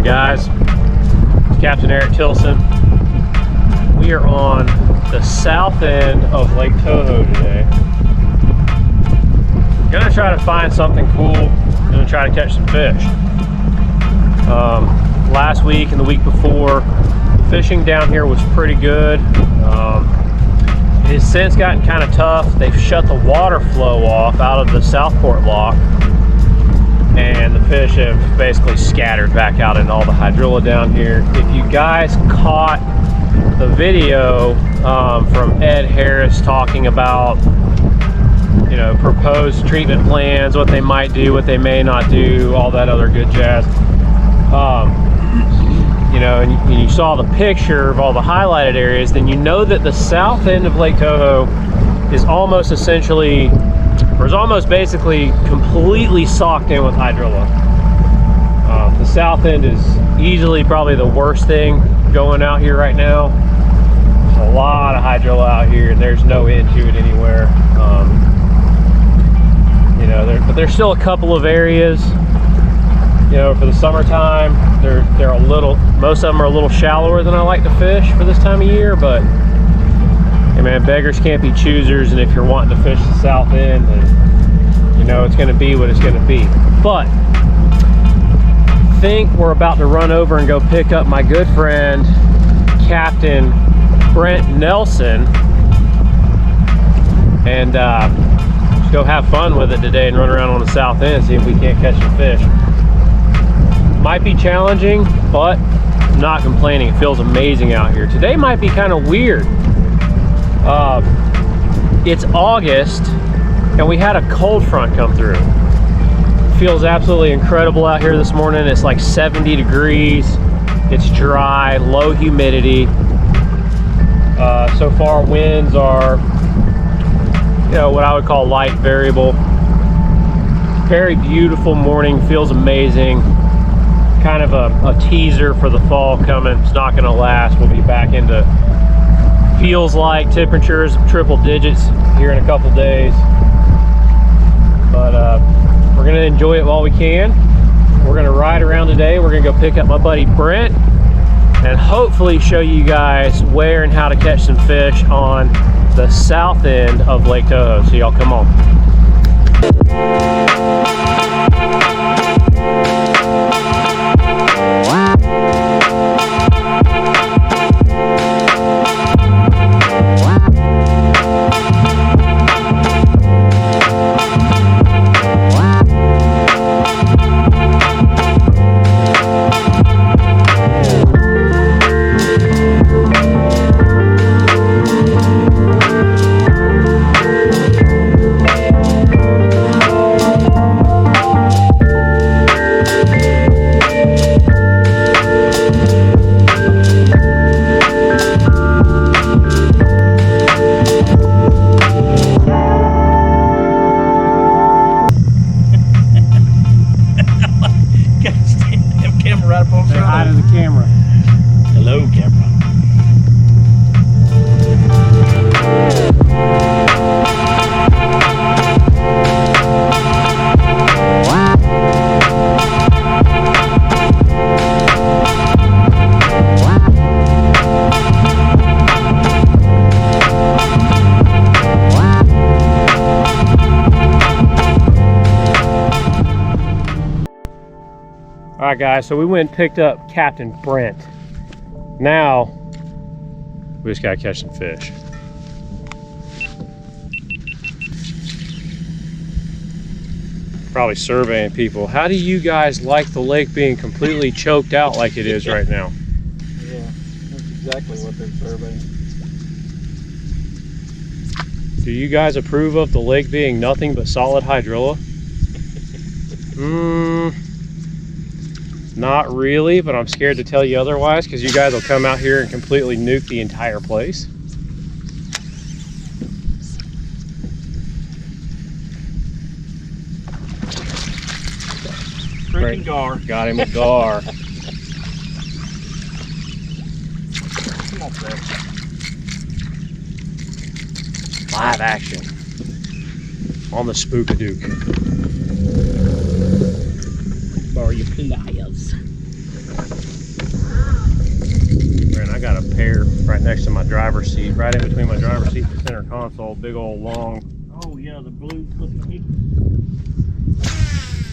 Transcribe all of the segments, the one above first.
Guys, it's Captain Erik Tilson. We are on the south end of Lake Toho today. Gonna try to find something cool. Gonna try to catch some fish. Last week and the week before, fishing down here was pretty good. It has since gotten kind of tough. They've shut the water flow off out of the Southport lock, and the fish have basically scattered back out in all the hydrilla down here. If you guys caught the video from Ed Harris talking about, you know, proposed treatment plans, what they might do, what they may not do, all that other good jazz, you know, and you saw the picture of all the highlighted areas, then you know that the south end of Lake Toho is almost essentially, or is almost basically completely socked in with hydrilla. The south end is easily probably the worst thing going out here right now. There's a lot of hydrilla out here, and there's no end to it anywhere. You know, but there's still a couple of areas. You know, for the summertime, they're a little. Most of them are a little shallower than I like to fish for this time of year, but. Hey man, beggars can't be choosers, and if you're wanting to fish the south end, then you know it's going to be what it's going to be. But I think we're about to run over and go pick up my good friend Captain Brent Nelson, and just go have fun with it today and run around on the south end, see if we can't catch some fish. Might be challenging, but I'm not complaining. It feels amazing out here. Today might be kind of weird. It's August and we had a cold front come through. It feels absolutely incredible out here this morning. It's like 70 degrees. It's dry, low humidity. So far winds are, you know, what I would call light variable. Very beautiful morning, feels amazing. Kind of a teaser for the fall coming. It's not gonna last. We'll be back into feels like temperatures of triple digits here in a couple days, but we're gonna enjoy it while we can. We're gonna ride around today. We're gonna go pick up my buddy Brent and hopefully show you guys where and how to catch some fish on the south end of Lake Toho. So y'all come on. All right, guys, so we went and picked up Captain Brent. Now, we just gotta catch some fish. Probably surveying people. How do you guys like the lake being completely choked out like it is right now? Yeah, that's exactly what they're surveying. Do you guys approve of the lake being nothing but solid hydrilla? Not really, but I'm scared to tell you otherwise because you guys will come out here and completely nuke the entire place. Freaking gar. Got him a gar. Come on, Fred. Live action on the Spookadook. Borrow your pliers. Man, I got a pair right next to my driver's seat, right in between my driver's seat and the center console. Big old long. Oh yeah, the blue looking.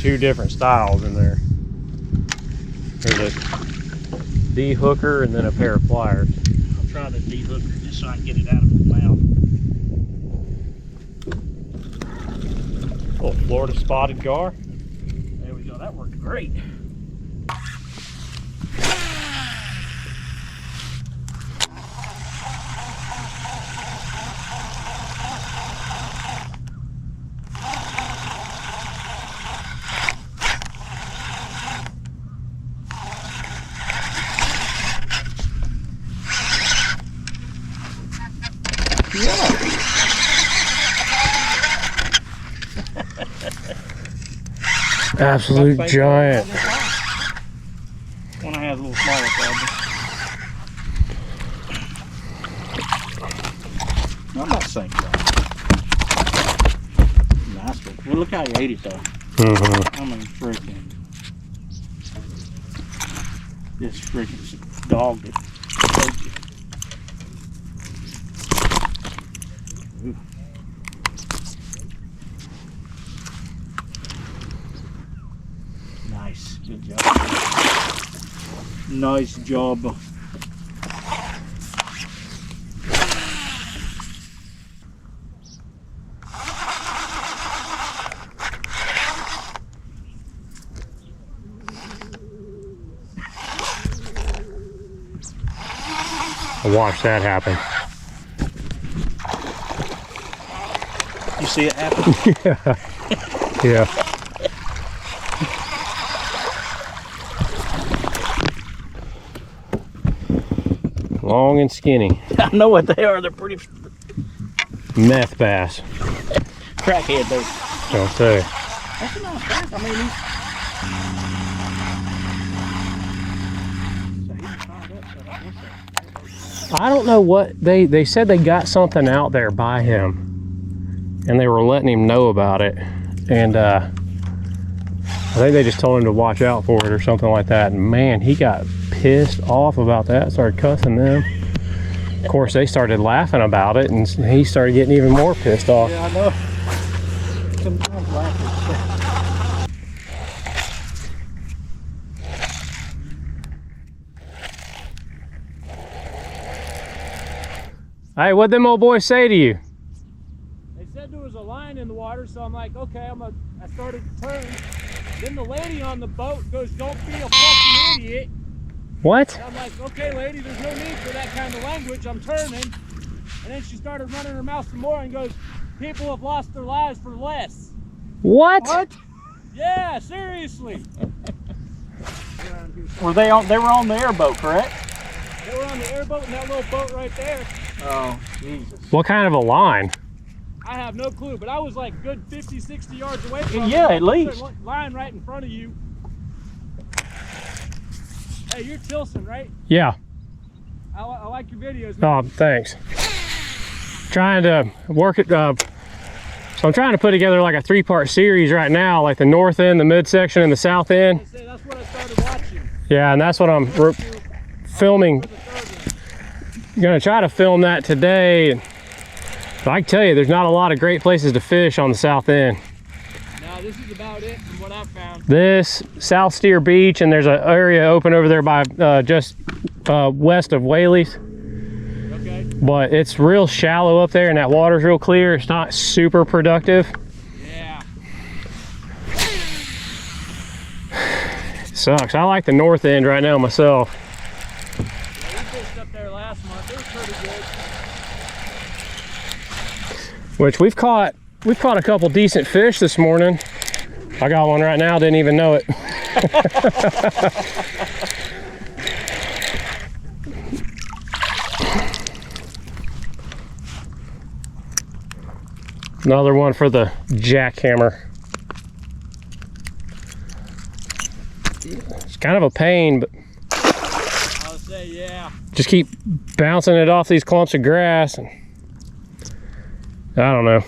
Two different styles in there. There's a D-hooker and then a pair of pliers. I'll try the D-hooker just so I can get it out of his mouth. Little Florida spotted gar. There we go. That worked great. Absolute giant. One I have a little smaller problem. I'm not saying that. Nice one. Well, look how he ate it though. I mean, freaking. This freaking dog that ate it. Ooh. Nice, good job. Nice job. Watch that happen. You see it happen? Yeah. Yeah. Long and skinny. I know what they are. They're pretty Meth bass. crackhead though. Don't say. That's a nice bass. I mean, I don't know what they said. They got something out there by him, and they were letting him know about it. And I think they just told him to watch out for it or something like that. And man, he got pissed off about that. Started cussing them. Of course, they started laughing about it, and he started getting even more pissed off. yeah, I know. Sometimes laughing. Hey, what'd them old boys say to you? They said there was a line in the water, so I'm like, okay, I started to turn. Then the lady on the boat goes, "Don't be a fucking idiot." What? And I'm like, okay, lady, there's no need for that kind of language. I'm turning. And then she started running her mouth some more and goes, "People have lost their lives for less." What? What? Yeah, seriously. Were they on? They were on the airboat, correct? They were on the airboat and that little boat right there. Oh, Jesus. What kind of a line? I have no clue, but I was like good 50, 60 yards away from Yeah, them. at least. Line right in front of you. Hey, you're Tilson, right? Yeah. I like your videos, man. Oh, thanks. Trying to work it. So I'm trying to put together like a 3-part series right now, like the north end, the midsection, and the south end. That's what I started watching. Yeah, and that's what I'm filming. I'm gonna try to film that today. But I can tell you, there's not a lot of great places to fish on the south end. Now, this is about it from what I've found. This, South Steer Beach, and there's an area open over there by just west of Whaley's. Okay. But it's real shallow up there, and that water's real clear. It's not super productive. Yeah. Sucks. I like the north end right now myself. Yeah, we fished up there last month. It was pretty good. Which we've caught a couple decent fish this morning. I got one right now, didn't even know it. Another one for the jackhammer. It's kind of a pain, but I would say, yeah. just keep bouncing it off these clumps of grass, and I don't know.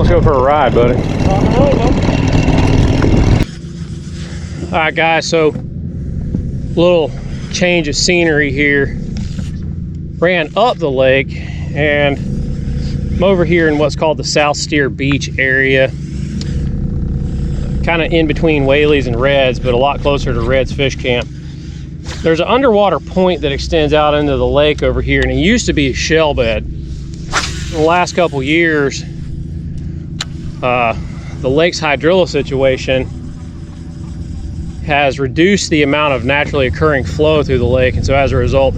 let's go for a ride, buddy. All right, guys, so little change of scenery here. Ran up the lake, and I'm over here in what's called the South Steer Beach area. Kind of in between Whaley's and Red's, but a lot closer to Red's fish camp. There's an underwater point that extends out into the lake over here, and it used to be a shell bed. In the last couple years, the lake's hydrilla situation has reduced the amount of naturally occurring flow through the lake, and so as a result, a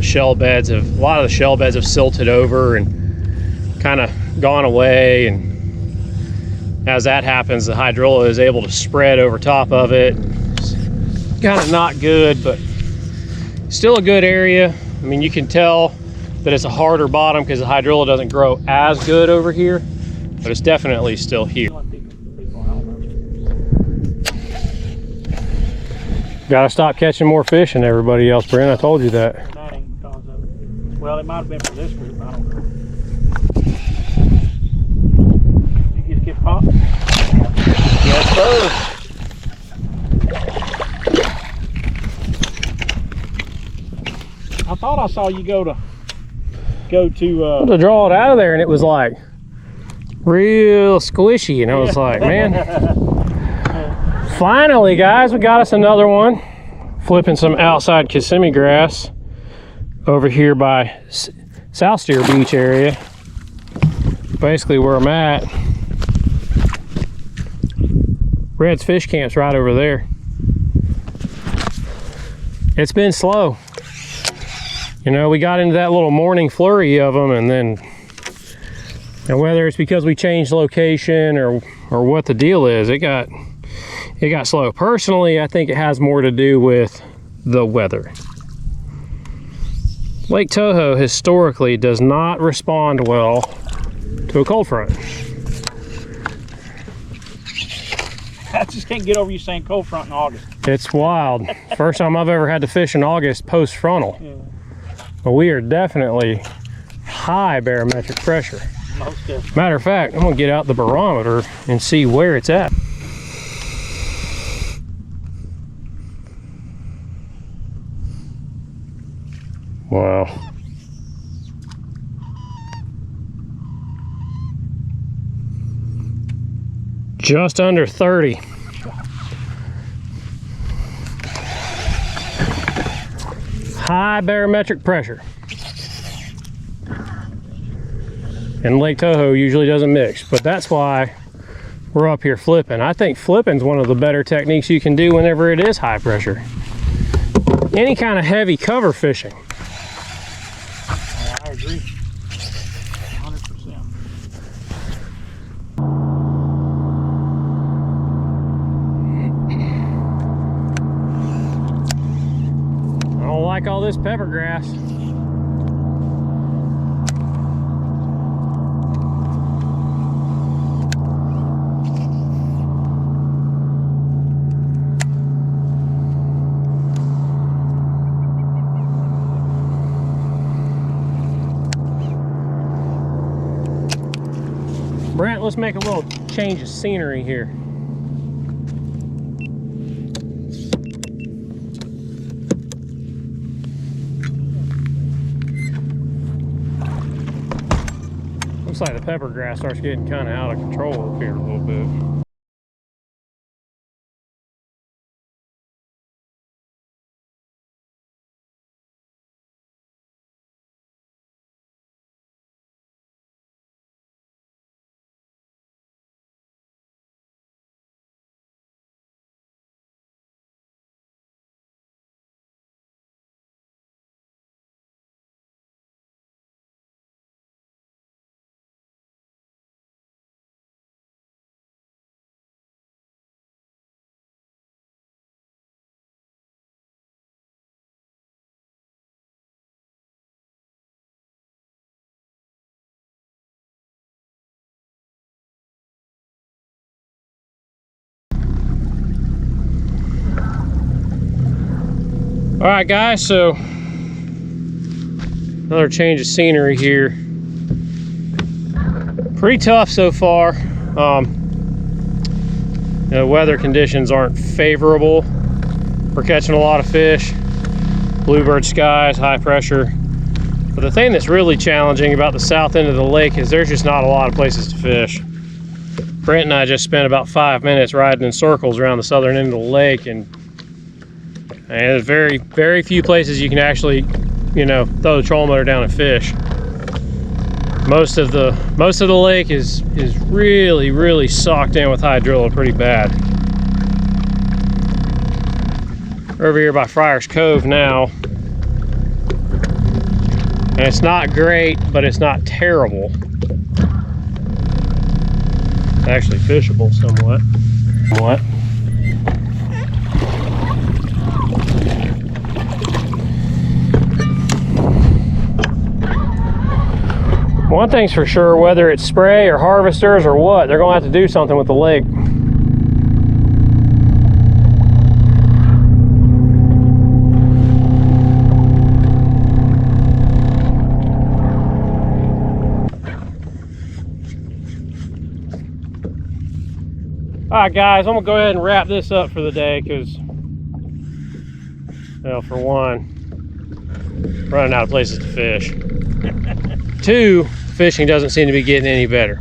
lot of the shell beds have silted over and kind of gone away, and as that happens, the hydrilla is able to spread over top of it. It's kind of not good, but still a good area. I mean, you can tell that it's a harder bottom because the hydrilla doesn't grow as good over here, but it's definitely still here. Gotta stop catching more fish than everybody else, Brent. I told you that. That ain't because of it. Well, it might have been for this group. I don't know. You get popped? Yes, sir. I thought I saw you go to To draw it out of there, and it was like real squishy, and I was like, man. Finally, guys, we got us another one. Flipping some outside Kissimmee grass over here by South Steer Beach area. Basically where I'm at. Red's fish camp's right over there. It's been slow. You know, we got into that little morning flurry of them, and then, and whether it's because we changed location or what the deal is, it got slow. Personally, I think it has more to do with the weather. Lake Toho historically does not respond well to a cold front. I just can't get over you saying cold front in August. It's wild. First time I've ever had to fish in August post frontal. Yeah. But we are definitely high barometric pressure. Most definitely. Matter of fact, I'm gonna get out the barometer and see where it's at. Wow. Just under 30. High barometric pressure. And Lake Toho usually doesn't mix, but that's why we're up here flipping. I think flipping's one of the better techniques you can do whenever it is high pressure. Any kind of heavy cover fishing. I agree. 100%. I don't like all this pepper grass. Brent, let's make a little change of scenery here. Looks like the pepper grass starts getting kind of out of control up here a little bit. All right, guys, so another change of scenery here. Pretty tough so far. The weather conditions aren't favorable for catching a lot of fish. Bluebird skies, high pressure. But the thing that's really challenging about the south end of the lake is there's just not a lot of places to fish. Brent and I just spent about 5 minutes riding in circles around the southern end of the lake, and there's very few places you can actually, you know, throw the trolling motor down and fish. Most of the lake is really socked in with hydrilla pretty bad. We're over here by Friars Cove now, and it's not great, but it's not terrible. It's actually fishable somewhat. One thing's for sure, whether it's spray or harvesters or what, they're gonna have to do something with the lake. All right, guys, I'm gonna go ahead and wrap this up for the day because, well, for one, running out of places to fish. 2, fishing doesn't seem to be getting any better.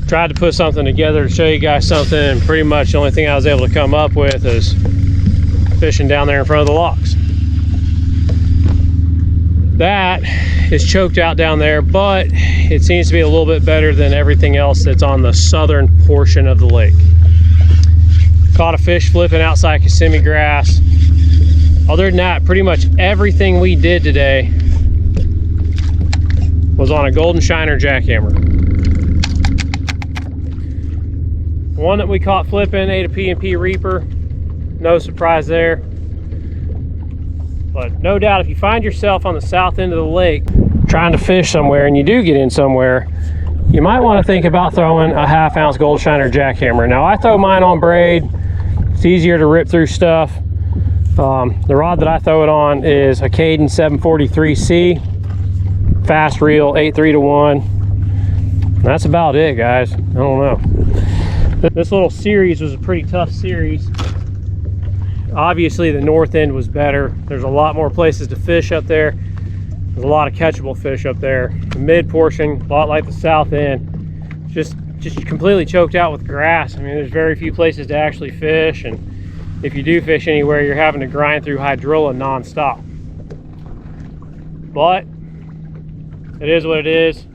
Tried to put something together to show you guys something, and pretty much the only thing I was able to come up with is fishing down there in front of the locks. That is choked out down there, but it seems to be a little bit better than everything else that's on the southern portion of the lake. Caught a fish flipping outside Kissimmee grass. Other than that, pretty much everything we did today was on a golden shiner jackhammer. The one that we caught flipping ate a P&P Reaper. No surprise there. But no doubt, if you find yourself on the south end of the lake trying to fish somewhere and you do get in somewhere, you might want to think about throwing a 1/2 ounce gold shiner jackhammer. Now, I throw mine on braid. It's easier to rip through stuff. The rod that I throw it on is a Cadence 743C, fast reel, 8.3 to 1. That's about it, guys. I don't know. This little series was a pretty tough series. Obviously, the north end was better. There's a lot more places to fish up there. There's a lot of catchable fish up there. The mid portion, a lot like the south end, just completely choked out with grass. I mean, there's very few places to actually fish, and if you do fish anywhere, you're having to grind through hydrilla non-stop. But it is what it is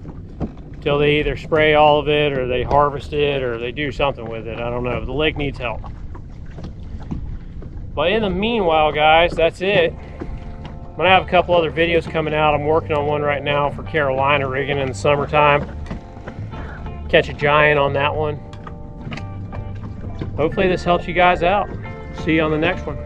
until they either spray all of it or they harvest it or they do something with it. I don't know. The lake needs help. But in the meanwhile, guys, that's it. I'm gonna have a couple other videos coming out. I'm working on one right now for Carolina rigging in the summertime. Catch a giant on that one. Hopefully this helps you guys out. See you on the next one.